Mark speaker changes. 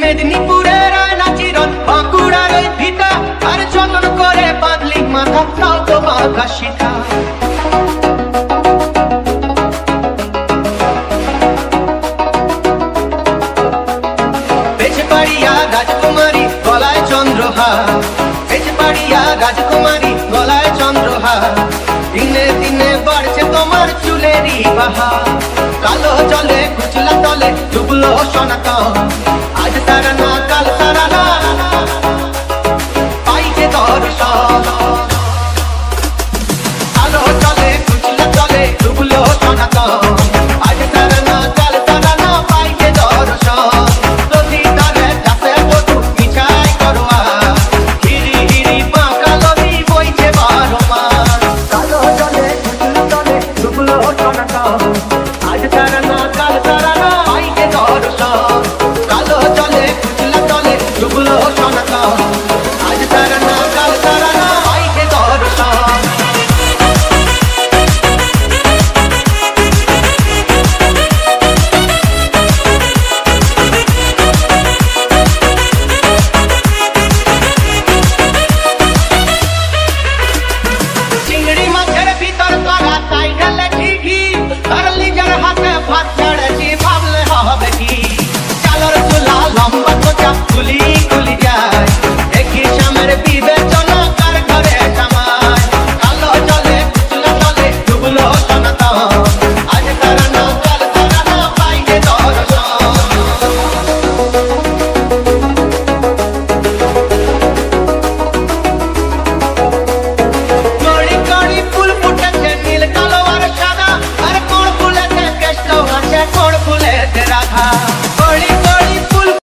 Speaker 1: মেদিনীপুরের আয়না চিরন, বাঁকুড়ার ওই ভিটা, আর যতন করে বাঁধলি মাথা, তাও তো বাঁধা সীতা। বেজপাড়িয়া রাজকুমারী গলায় চন্দ্রহার, বেজপাড়িয়া রাজকুমারী গলায় চন্দ্রহার। দিনে দিনে বাড়ছে তোমার চুলেরই বাহার, কালো জলে কুচলা তলে ডুবলো সনাতন।